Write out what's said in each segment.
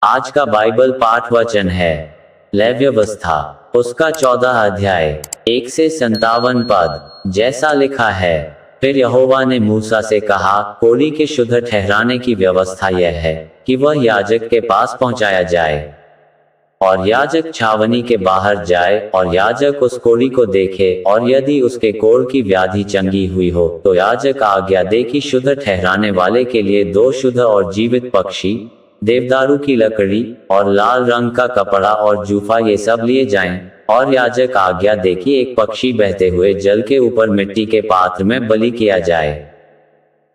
आज का बाइबल पाठ वचन है लेव्यवस्था उसका 14 अध्याय 1 से 57 पद। जैसा लिखा है, फिर यहोवा ने मूसा से कहा, कोढ़ी के शुद्ध ठहराने की व्यवस्था यह है कि वह याजक के पास पहुंचाया जाए और याजक छावनी के बाहर जाए और याजक उस कोढ़ी को देखे, और यदि उसके कोढ़ की व्याधि चंगी हुई हो तो याजक आज्ञा दे कि शुद्ध ठहराने वाले के लिए 2 शुद्ध और जीवित पक्षी, देवदारू की लकड़ी और लाल रंग का कपड़ा और जूफा ये सब लिए जाएं, और याजक आज्ञा दे कि एक पक्षी बहते हुए जल के ऊपर मिट्टी के पात्र में बलि किया जाए।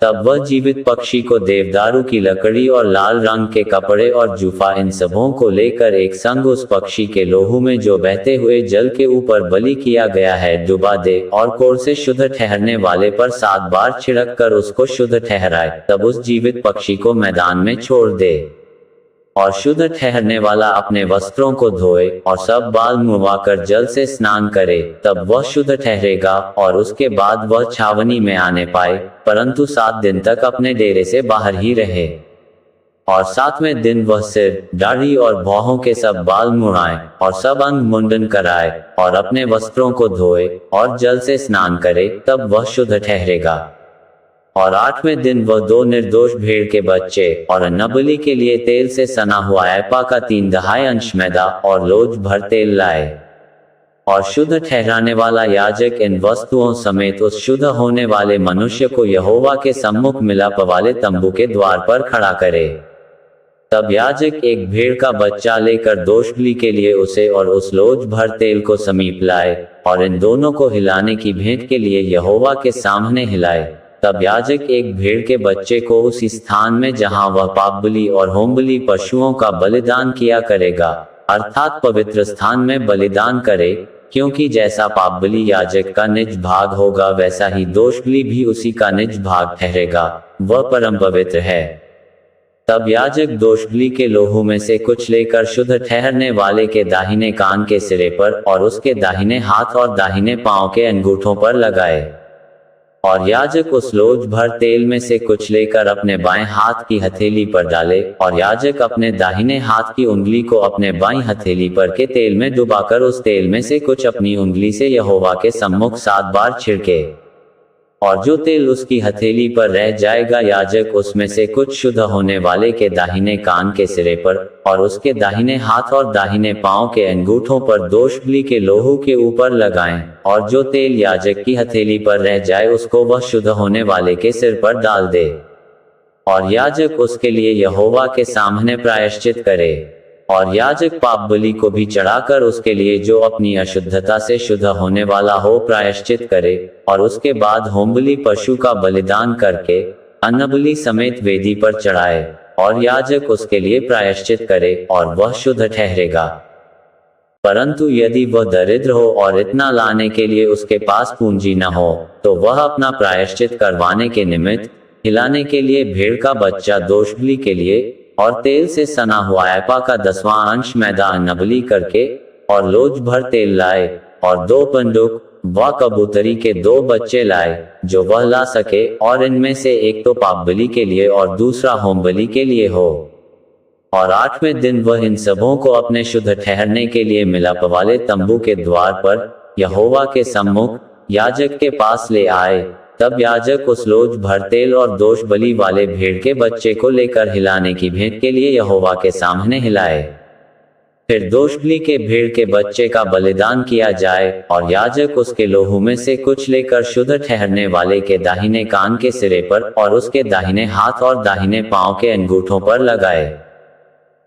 तब वह जीवित पक्षी को देवदारू की लकड़ी और लाल रंग के कपड़े और जूफा इन सबों को लेकर एक संग उस पक्षी के लोहू में जो बहते हुए जल के ऊपर बलि किया गया है डुबा दे, और कोढ़ से शुद्ध ठहरने वाले पर 7 बार छिड़क कर उसको शुद्ध ठहराए। तब उस जीवित पक्षी को मैदान में छोड़ दे, और शुद्ध ठहरने वाला अपने वस्त्रों को धोए और सब बाल मुंवाकर जल से स्नान करे, तब वह शुद्ध ठहरेगा, और उसके बाद वह छावनी में आने पाए, परंतु 7 दिन तक अपने डेरे से बाहर ही रहे। और 7वें दिन वह सिर, दाढ़ी और भौहों के सब बाल मुड़ाए और सब अंग मुंडन कराए और अपने वस्त्रों को धोए और जल से स्नान करे, तब वह शुद्ध ठहरेगा। और 8वें दिन वह 2 निर्दोष भेड़ के बच्चे और अन्नबलि के लिए तेल से सना हुआ एपा का 3/2 अंश मैदा और लोज भर तेल लाए। और शुद्ध ठहराने वाला याजक इन वस्तुओं समेत उस शुद्ध होने वाले मनुष्य को यहोवा के सम्मुख मिलाप वाले तंबू के द्वार पर खड़ा करे। तब याजक एक भेड़ का बच्चा लेकर दोषबलि के लिए उसे और उस लोज भर तेल को समीप लाए, और इन दोनों को हिलाने की भेंट के लिए यहोवा के सामने हिलाए। तब याजक एक भेड़ के बच्चे को उस स्थान में जहां वह पापबलि और होमबलि पशुओं का बलिदान किया करेगा, अर्थात पवित्र स्थान में बलिदान करे, क्योंकि जैसा पापबलि याजक का निज भाग होगा वैसा ही दोषबलि भी उसी का निज भाग ठहरेगा, वह परम पवित्र है। तब याजक दोषबलि के लोहू में से कुछ लेकर शुद्ध ठहरने वाले के दाहिने कान के सिरे पर और उसके दाहिने हाथ और दाहिने पांव के अंगूठों पर लगाए। और याजक उस लोज भर तेल में से कुछ लेकर अपने बाएं हाथ की हथेली पर डाले, और याजक अपने दाहिने हाथ की उंगली को अपने बाईं हथेली पर के तेल में डुबाकर उस तेल में से कुछ अपनी उंगली से यहोवा के सम्मुख 7 बार छिड़के। और जो तेल उसकी हथेली पर रह जाएगा, याजक उसमें से कुछ शुद्ध होने वाले के दाहिने कान के सिरे पर और उसके दाहिने हाथ और दाहिने पांव के अंगूठों पर दोषबलि के लोहू के ऊपर लगाएं, और जो तेल याजक की हथेली पर रह जाए उसको वह शुद्ध होने वाले के सिर पर डाल दे। और याजक उसके लिए यहोवा के सामने प्रायश्चित करे। और याजक पाप बलि को भी चढ़ाकर उसके लिए जो अपनी अशुद्धता से शुद्ध होने वाला हो प्रायश्चित करे, और उसके बाद होमबलि पशु का बलिदान करके अन्नबलि समेत वेदी पर चढ़ाए, और याजक उसके लिए प्रायश्चित करे और वह शुद्ध ठहरेगा। परंतु यदि वह दरिद्र हो और इतना लाने के लिए उसके पास पूंजी न हो, तो वह अपना प्रायश्चित करवाने के निमित्त हिलाने के लिए भेड़ का बच्चा दोषबलि के लिए और तेल से सना हुआ एपा का 10वां अंश मैदा अन्नबलि करके और लोज भर तेल लाए, और 2 पंडुक व कबूतरी के 2 बच्चे लाए जो वह ला सके, और इनमें से एक तो पाप बलि के लिए और दूसरा होम बलि के लिए हो। और 8वें दिन वह इन सबों को अपने शुद्ध ठहरने के लिए मिलाप वाले तंबू के द्वार पर यहोवा के सम्मुख याजक के पास ले आए। तब याजक उस लोज भर तेल और दोष बलि वाले भेड़ के बच्चे को लेकर हिलाने की भेंट के लिए यहोवा के सामने हिलाए। फिर दोषबलि के भेड़ के बच्चे का बलिदान किया जाए, और याजक उसके लोहू में से कुछ लेकर शुद्ध ठहरने वाले के दाहिने कान के सिरे पर और उसके दाहिने हाथ और दाहिने पांव के अंगूठों पर लगाए।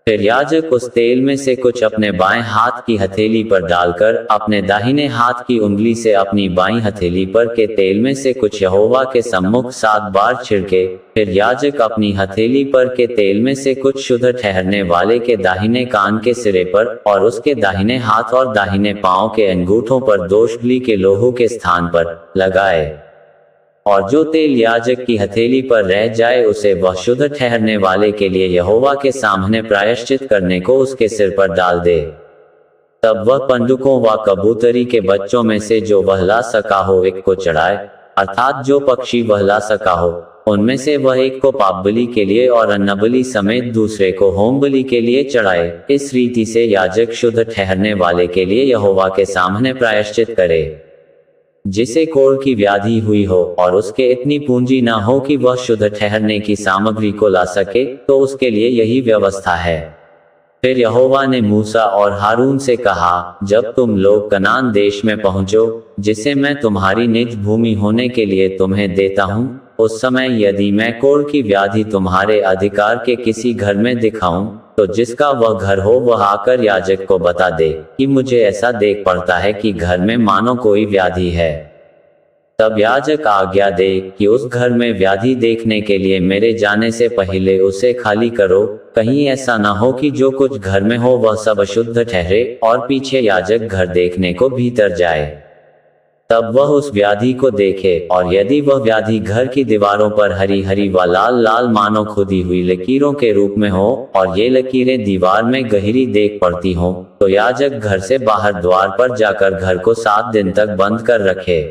फिर याजक उस तेल में से कुछ अपने बाएं हाथ की हथेली पर डालकर अपने दाहिने हाथ की उंगली से अपनी बाईं हथेली पर के तेल में से कुछ यहोवा के सम्मुख 7 बार छिड़के। फिर याजक अपनी हथेली पर के तेल में से कुछ शुद्ध ठहरने वाले के दाहिने कान के सिरे पर और उसके दाहिने हाथ और दाहिने पांव के अंगूठों पर दोषबलि के लोहू के स्थान पर लगाए। और जो तेल याजक की हथेली पर रह जाए उसे वह शुद्ध ठहरने वाले के लिए यहोवा के सामने प्रायश्चित करने को उसके सिर पर डाल दे। तब वह पंडुकों व कबूतरी के बच्चों में से जो वह ला सका हो एक को चढ़ाए, अर्थात जो पक्षी वह ला सका हो, उनमें से वह एक को पाप बलि के लिए और अन्न बलि समेत दूसरे को होम बलि के लिए चढ़ाए। इस रीति से याजक शुद्ध ठहरने वाले के लिए यहोवा के सामने प्रायश्चित करे। जिसे कोढ़ की व्याधि हुई हो और उसके इतनी पूंजी ना हो कि वह शुद्ध ठहरने की सामग्री को ला सके, तो उसके लिए यही व्यवस्था है। फिर यहोवा ने मूसा और हारून से कहा, जब तुम लोग कनान देश में पहुंचो, जिसे मैं तुम्हारी निज भूमि होने के लिए तुम्हें देता हूं, उस समय यदि मैं कोढ़ की व्याधि तुम्हारे अधिकार के किसी घर में दिखाऊं, तो जिसका वह घर हो वह आकर याजक को बता दे कि मुझे ऐसा देख पड़ता है कि घर में मानो कोई व्याधि है। तब याजक आज्ञा दे कि उस घर में व्याधि देखने के लिए मेरे जाने से पहले उसे खाली करो, कहीं ऐसा न हो कि जो कुछ घर में हो वह सब अशुद्ध ठहरे और पीछे याजक घर देखने को भीतर जाए। तब वह उस व्याधि को देखे, और यदि वह व्याधि घर की दीवारों पर हरी हरी व लाल लाल मानो खुदी हुई लकीरों के रूप में हो, और ये लकीरें दीवार में गहरी देख पड़ती हों, तो याजक घर से बाहर द्वार पर जाकर घर को 7 दिन तक बंद कर रखे।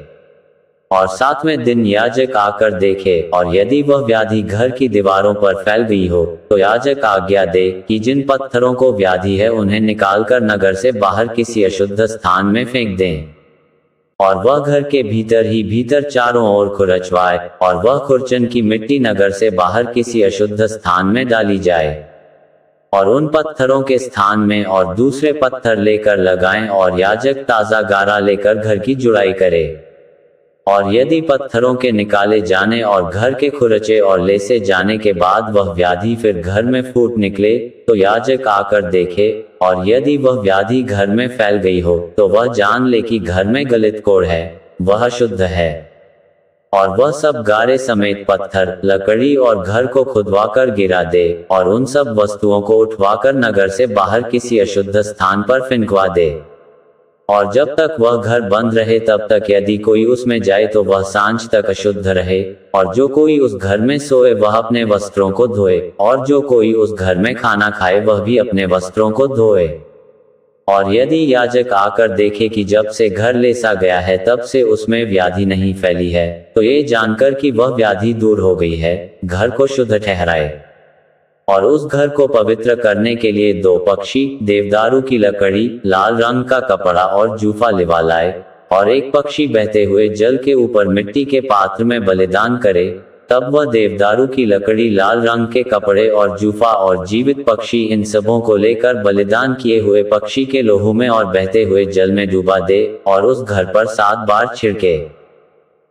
और 7वें दिन याजक आकर देखे, और यदि वह व्याधि घर की दीवारों पर फैल गई हो, तो याजक आज्ञा दे कि जिन पत्थरों को व्याधि है उन्हें निकालकर नगर से बाहर किसी अशुद्ध स्थान में फेंक दें। और वह घर के भीतर ही भीतर चारों ओर खुरचवाए, और वह खुरचन की मिट्टी नगर से बाहर किसी अशुद्ध स्थान में डाली जाए। और उन पत्थरों के स्थान में और दूसरे पत्थर लेकर लगाएं, और याजक ताजा गारा लेकर घर की जुड़ाई करे। और यदि पत्थरों के निकाले जाने और घर के खुरचे और लेसे जाने के बाद वह व्याधि फिर घर में फूट निकले, तो याजक आकर देखे, और यदि वह व्याधि घर में फैल गई हो, तो वह जान ले कि घर में गलित कोढ़ है, वह शुद्ध है। और वह सब गारे समेत पत्थर, लकड़ी और घर को खुदवाकर गिरा दे, और उन सब वस्तुओं को उठवाकर नगर से बाहर किसी अशुद्ध स्थान पर फिंकवा दे। और जब तक वह घर बंद रहे तब तक यदि कोई उसमें जाए तो वह सांझ तक अशुद्ध रहे। और जो कोई उस घर में सोए वह अपने वस्त्रों को धोए, और जो कोई उस घर में खाना खाए वह भी अपने वस्त्रों को धोए। और यदि याजक आकर देखे कि जब से घर लेसा गया है तब से उसमें व्याधि नहीं फैली है, तो ये जानकर कि वह व्याधि दूर हो गई है, घर को शुद्ध ठहराए। और उस घर को पवित्र करने के लिए 2 पक्षी, देवदारू की लकड़ी, लाल रंग का कपड़ा और जूफा लिवा लाए, और एक पक्षी बहते हुए जल के ऊपर मिट्टी के पात्र में बलिदान करे। तब वह देवदारू की लकड़ी, लाल रंग के कपड़े और जूफा और जीवित पक्षी, इन सबों को लेकर बलिदान किए हुए पक्षी के लोहू में और बहते हुए जल में डूबा दे, और उस घर पर 7 बार छिड़के।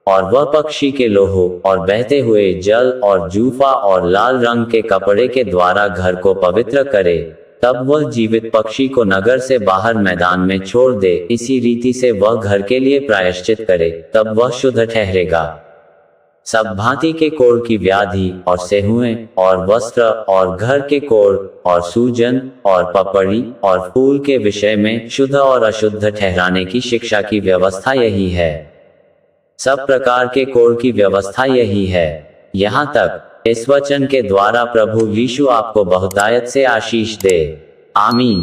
और वह पक्षी के लोहू और बहते हुए जल और जूफा और लाल रंग के कपड़े के द्वारा घर को पवित्र करे। तब वह जीवित पक्षी को नगर से बाहर मैदान में छोड़ दे। इसी रीति से वह घर के लिए प्रायश्चित करे, तब वह शुद्ध ठहरेगा। सब भांति के कोढ़ की व्याधि और सेहुएं और वस्त्र और घर के कोढ़ और सूजन और पपड़ी और फूल के विषय में शुद्ध और अशुद्ध ठहराने की शिक्षा की व्यवस्था यही है। सब प्रकार के कोढ़ की व्यवस्था यही है। यहाँ तक इस वचन के द्वारा प्रभु यीशु आपको बहुतायत से आशीष दे। आमीन।